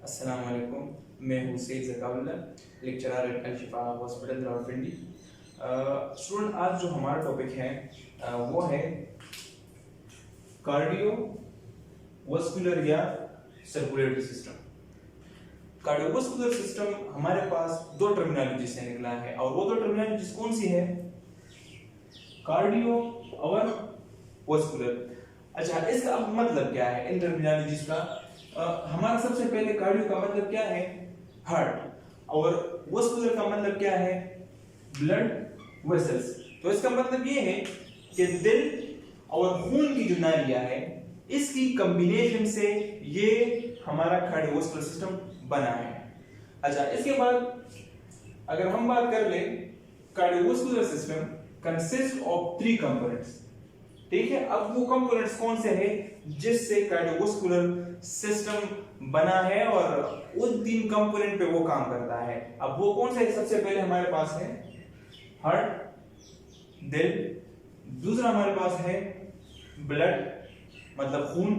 अस्सलाम वालेकुम। मैं हूँ सईद ज़काउल्लाह, लेक्चरर एट अल शिफा हॉस्पिटल रावलपिंडी। स्टूडेंट, आज जो हमारा टॉपिक है वो है कार्डियोवास्कुलर या सर्कुलेटरी सिस्टम। कार्डियोवास्कुलर सिस्टम हमारे पास दो टर्मिनोलॉजी से निकला है, और वो दो टर्मिनोलॉजी कौन सी है? कार्डियो और वास्कुलर। अच्छा, इसका मतलब क्या है इन टर्मिनोलॉजीज का? हमारा सबसे पहले कार्डियो का मतलब क्या है? हार्ट। और वास्कुलर का मतलब क्या है? Blood vessels. तो इसका मतलब ये है कि दिल और खून की जो नालियां है, इसकी कॉम्बिनेशन से ये हमारा कार्डियोवास्कुलर सिस्टम बना है। अच्छा, इसके बाद अगर हम बात कर ले, cardiovascular system consist of 3 components. ठीक है, अब वो कंपोनेंट्स कौन से हैं जिससे कार्डियोवास्कुलर सिस्टम बना है और उन 3 कंपोनेंट पे वो काम करता है। अब वो कौन से? सबसे पहले हमारे पास है हार्ट, दिल। दूसरा हमारे पास है ब्लड मतलब खून,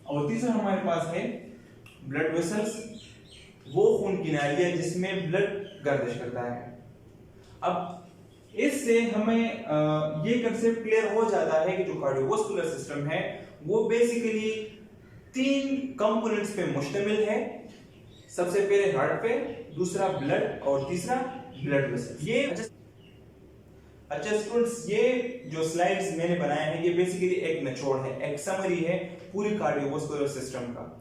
और तीसरा हमारे पास है ब्लड वेसल्स, वो खून की नालियां जिसमें ब्लड गर्दिश करता है। अब इससे हमें ये कंसेप्ट क्लियर हो जाता है कि जो कार्डियोवास्कुलर सिस्टम है वो बेसिकली 3 कंपोनेंट्स पे मुश्तमिल है। सबसे पहले हार्ट पे, दूसरा ब्लड और तीसरा ब्लड वेसल। ये अच्छा स्टूडेंट्स, ये जो स्लाइड्स मैंने बनाए हैं ये बेसिकली एक निचोड़ है, एक समरी है पूरी कार्डियोवास्कुलर सिस्टम का।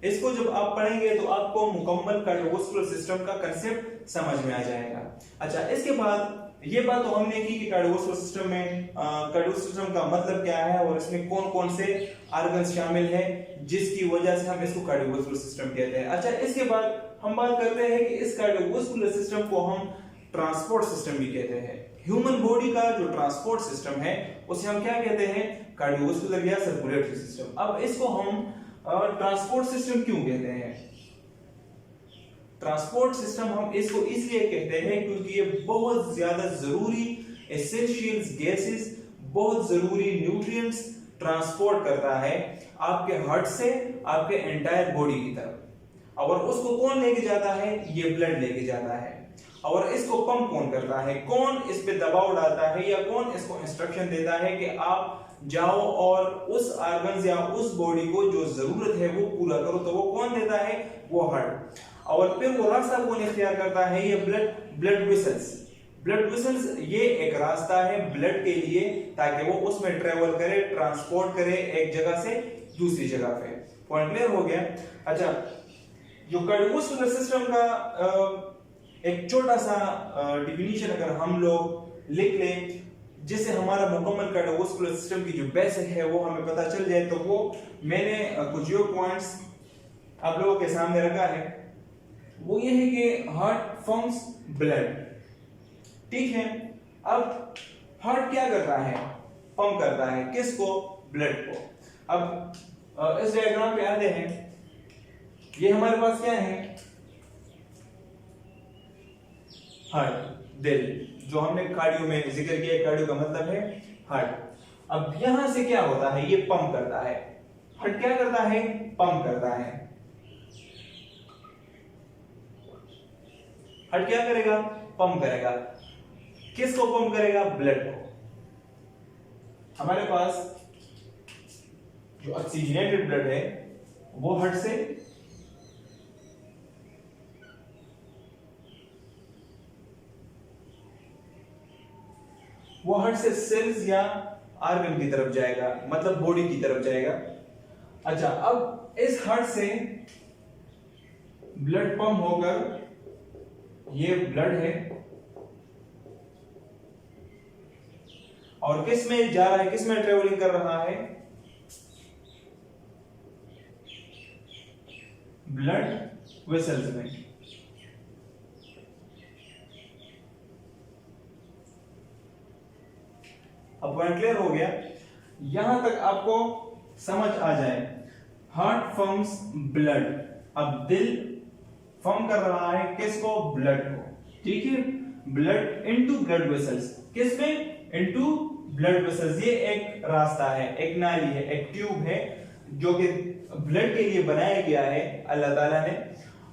इसको जब आप पढ़ेंगे तो आपको मुकम्मल कार्डियोवास्कुलर सिस्टम का कंसेप्ट समझ में आ जाएगा। अच्छा, इसके बाद ये बात तो हमने की कि कार्डियोवास्कुलर सिस्टम में कार्डियोवास्कुलर सिस्टम का मतलब क्या है और इसमें कौन कौन से ऑर्गन्स शामिल हैं जिसकी वजह से हम इसको कार्डियोवास्कुलर सिस्टम कहते हैं। अच्छा, इसके बाद हम बात करते हैं कि इस कार्डियोवास्कुलर सिस्टम को हम ट्रांसपोर्ट सिस्टम भी कहते हैं। ह्यूमन बॉडी का जो ट्रांसपोर्ट सिस्टम है उसे हम क्या कहते हैं? कार्डियोवास्कुलर या सर्कुलेटरी सिस्टम। अब इसको हम ट्रांसपोर्ट सिस्टम क्यों कहते हैं? ट्रांसपोर्ट सिस्टम हम इसको इसलिए कहते हैं क्योंकि ये बहुत ज्यादा जरूरी एसेंशियल्स गैसेस, बहुत जरूरी न्यूट्रिएंट्स ट्रांसपोर्ट करता है आपके हार्ट से आपके एंटायर बॉडी की तरफ। और उसको कौन लेके जाता है? ये ब्लड लेके जाता है। और इसको पंप कौन करता है? कौन इस पे दबाव डालता है या कौन इसको इंस्ट्रक्शन देता है कि आप जाओ और उस ऑर्गन्स या उस बॉडी को जो जरूरत है वो पूरा करो? तो वो कौन देता है? वो हार्ट। और फिर वो रास्ता कौन इख्तियार करता है? ये ब्लड वेसल्स। ब्लड वेसल्स ये एक रास्ता है ब्लड के लिए ताकि वो उसमें ट्रेवल करे, ट्रांसपोर्ट करे एक जगह से दूसरी जगह पे। पॉइंट क्लियर हो गया? अच्छा, जो कार्डियोवास्कुलर सिस्टम का एक छोटा सा डिफिनीशन अगर हम लोग लिख लें जिससे हमारा मुकम्मल कार्डियोवास्कुलर सिस्टम की जो बेसिक है वो हमें पता चल जाए, तो वो मैंने कुछ जो पॉइंट्स आप लोगों के सामने रखा है वो ये है कि हार्ट पंप्स ब्लड। ठीक है, अब हार्ट क्या करता है? पंप करता है किसको? ब्लड को। अब इस डायग्राम पे आते हैं, ये हमारे पास क्या है? हार्ट, दिल, जो हमने कार्डियो में जिक्र किया। कार्डियो का मतलब है हार्ट। अब यहां से क्या होता है? ये पंप करता है। हार्ट क्या करता है? पंप करता है। हार्ट क्या करेगा? पंप करेगा। किसको पंप करेगा? ब्लड को। हमारे पास जो ऑक्सीजनेटेड ब्लड है वो हार्ट से सेल्स या ऑर्गन की तरफ जाएगा, मतलब बॉडी की तरफ जाएगा। अच्छा, अब इस हार्ट से ब्लड पंप होकर, ये ब्लड है और किस में जा रहा है? किस में ट्रेवलिंग कर रहा है? ब्लड वेसल्स में। अब पॉइंट क्लियर हो गया? यहां तक आपको समझ आ जाए। Heart pumps blood. अब दिल पंप कर रहा है किसको? ब्लड को। ठीक है, ब्लड इनटू ब्लड वेसल्स। किसमें? Into blood vessels. ये एक रास्ता है, एक नाली है, एक ट्यूब है जो कि ब्लड के लिए बनाया गया है अल्लाह ताला ने,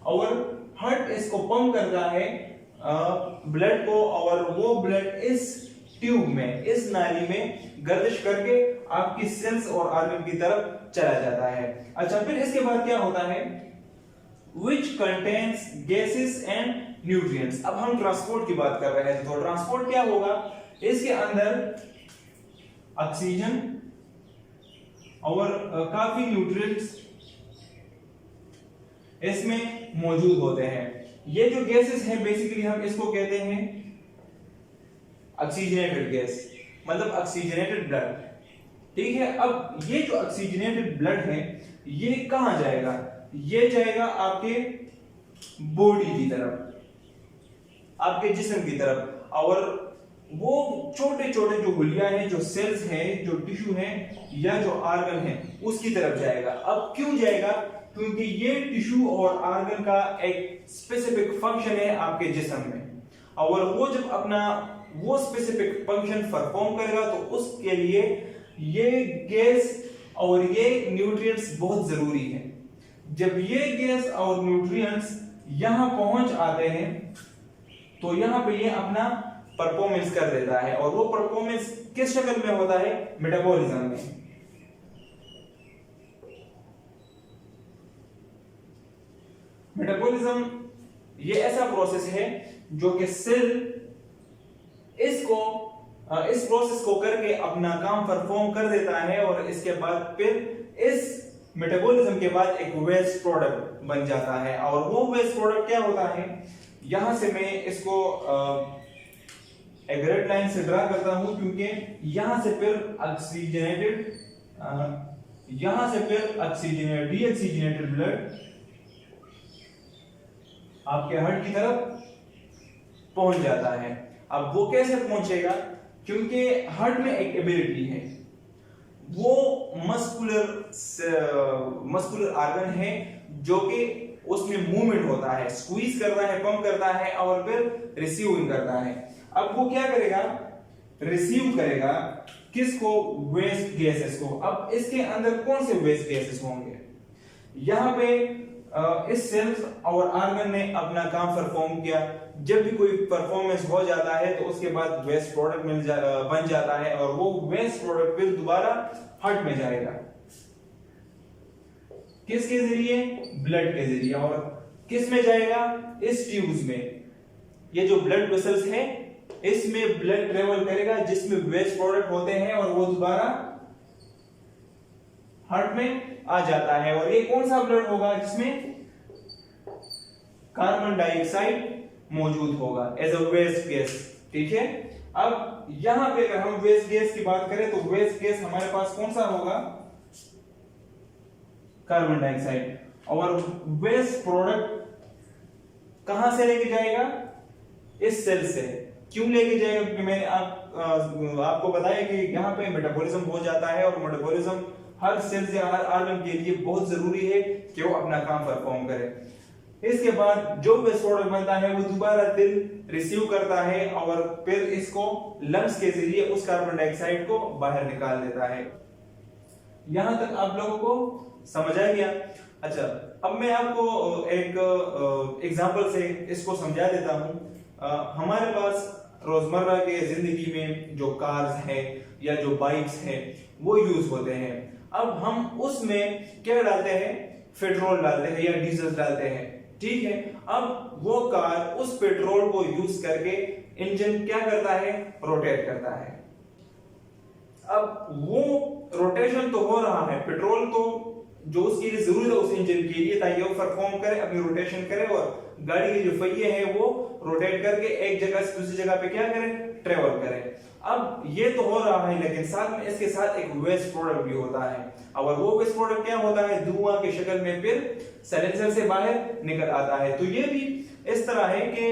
और हार्ट इसको पंप करता है ब्लड को, और वो ब्लड इस ट्यूब में, इस नाली में गर्दिश करके आपकी सेल्स और ऑर्गन की तरफ चला जाता है। अच्छा, फिर इसके बाद क्या होता है, which contains gases and nutrients। अब हम ट्रांसपोर्ट की बात कर रहे हैं, तो ट्रांसपोर्ट क्या होगा, इसके अंदर ऑक्सीजन और काफी न्यूट्रिएंट्स इसमें मौजूद होते हैं। ये जो गैसेस है बेसिकली हम इसको कहते हैं ऑक्सीजनेटेड गैस, मतलब ऑक्सीजनेटेड ब्लड, ठीक है। अब ये जो ऑक्सीजनेटेड ब्लड है ये कहां जाएगा, ये जाएगा आपके बॉडी की तरफ, आपके जिस्म की तरफ, और वो छोटे छोटे जो हुलिया है, जो सेल्स है, जो टिश्यू है या जो ऑर्गन है उसकी तरफ जाएगा। अब क्यों जाएगा, क्योंकि ये टिश्यू और ऑर्गन का एक स्पेसिफिक फंक्शन है आपके जिस्म में, और वो जब अपना वो स्पेसिफिक फंक्शन परफॉर्म करेगा तो उसके लिए ये गैस और ये न्यूट्रिएंट्स बहुत जरूरी है। जब ये गैस और न्यूट्रिएंट्स यहां पहुंच आते हैं तो यहां पे ये अपना परफॉर्मेंस कर देता है, और वो परफॉर्मेंस किस शक्ल में होता है, मेटाबॉलिज्म में। मेटाबॉलिज्म ये ऐसा प्रोसेस है जो कि सेल इस प्रोसेस को करके अपना काम परफॉर्म कर देता है, और इसके बाद फिर इस मेटाबॉलिज्म के बाद एक वेस्ट प्रोडक्ट बन जाता है। और वो वेस्ट प्रोडक्ट क्या होता है, यहां से मैं इसको एक रेड लाइन से ड्रा करता हूं, क्योंकि यहां से फिर डीऑक्सीजनेटेड ब्लड आपके हार्ट की तरफ पहुंच जाता है। अब वो कैसे पहुंचेगा, क्योंकि हार्ट में एक एबिलिटी है, वो मस्कुलर ऑर्गन है जो कि उसमें मूवमेंट होता है, स्क्वीज करता है, पंप करता है और फिर रिसीविंग करता है। अब वो क्या करेगा, रिसीव करेगा किसको, वेस्ट गैसेस को। अब इसके अंदर कौन से वेस्ट गैसेस होंगे, यहां पे इस सेल्स और ऑर्गन ने अपना काम परफॉर्म किया, जब भी कोई परफॉर्मेंस हो जाता है तो उसके बाद वेस्ट प्रोडक्ट बन जाता है, और वो वेस्ट प्रोडक्ट फिर दोबारा हार्ट में जाएगा, किसके जरिए, ब्लड के जरिए। और किस में जाएगा, इस ट्यूब्स में, ये जो ब्लड वेसल्स है इसमें ब्लड ट्रेवल करेगा जिसमें वेस्ट प्रोडक्ट होते हैं, और वो दोबारा हार्ट में आ जाता है। और ये कौन सा ब्लड होगा, जिसमें कार्बन डाइऑक्साइड मौजूद होगा एज अ वेस्ट गैस, ठीक है। अब यहां पे अगर हम वेस्ट गैस की बात करें तो वेस्ट गैस हमारे पास कौन सा होगा, कार्बन डाइऑक्साइड। और वेस्ट प्रोडक्ट कहां से लेके जाएगा, इस सेल से। क्यों लेके जाएगा, क्योंकि मैंने आपको बताया कि यहां पे मेटाबॉलिज्म हो जाता है, और मेटाबॉलिज्म हर सेल से हर ऑर्गन के लिए बहुत जरूरी है कि वो अपना काम परफॉर्म करे। इसके बाद जो वेस्ट प्रोडक्ट बनता है वो दोबारा दिल रिसीव करता है, और फिर इसको लंग्स के जरिए उस कार्बन डाइऑक्साइड को बाहर निकाल देता है। यहां तक आप लोगों को समझ आ गया। अच्छा, अब मैं आपको एक एग्जांपल से इसको समझा देता हूं। हमारे पास रोजमर्रा के जिंदगी में जो कार्स है या जो बाइक्स है वो यूज होते हैं। अब हम उसमें क्या डालते हैं, पेट्रोल डालते हैं या डीजल डालते हैं, ठीक है। अब वो कार उस पेट्रोल को यूज करके इंजन क्या करता है, रोटेट करता है। अब वो रोटेशन तो हो रहा है, पेट्रोल तो जो उसके लिए जरूरी है उस इंजन के लिए ताकि वो परफॉर्म करे, अपनी रोटेशन करे, और गाड़ी के जो पहिए हैं वो रोटेट करके एक जगह से दूसरी जगह पे क्या करें, ट्रेवल करें। अब ये तो हो रहा है, लेकिन साथ में इसके साथ एक वेस्ट प्रोडक्ट भी होता है, और वो वेस्ट प्रोडक्ट क्या होता है, धुआं की शक्ल में फिर साइलेंसर से बाहर निकल आता है। तो ये भी इस तरह है कि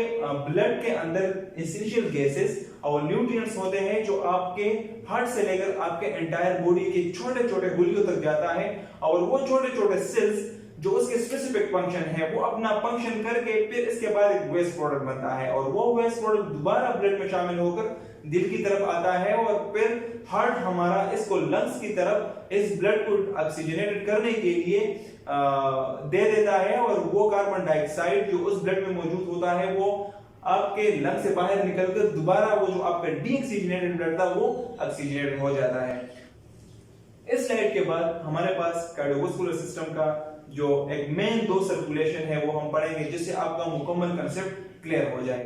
ब्लड के अंदर एसेंशियल गैसेस और न्यूट्रिएंट्स होते हैं जो आपके हार्ट से लेकर आपके एंटायर बॉडी के छोटे छोटे हुलियों तक जाता है, और वो छोटे छोटे सेल्स जो उसके स्पेसिफिक फंक्शन है वो अपना फंक्शन करके फिर इसके बाद एक वेस्ट प्रोडक्ट बनता है, और वो वेस्ट प्रोडक्ट दोबारा ब्लड में शामिल होकर दिल की तरफ आता है और फिर हार्ट हमारा इसको लंग्स की तरफ इस ब्लड को ऑक्सीजनेटेड करने के लिए दे देता है और वो कार्बन डाइऑक्साइड जो उस ब्लड में मौजूद होता है वो आपके लंग से बाहर निकलकर दोबारा वो जो आपका डीऑक्सीजनेटेड ब्लड था वो ऑक्सीजनेटेड हो जाता है। इस स्लाइड के बाद हमारे पास कार्डियोवास्कुलर सिस्टम का जो एक मेन दो सर्कुलेशन है वो हम पढ़ेंगे जिससे आपका मुकम्मल कंसेप्ट क्लियर हो जाए।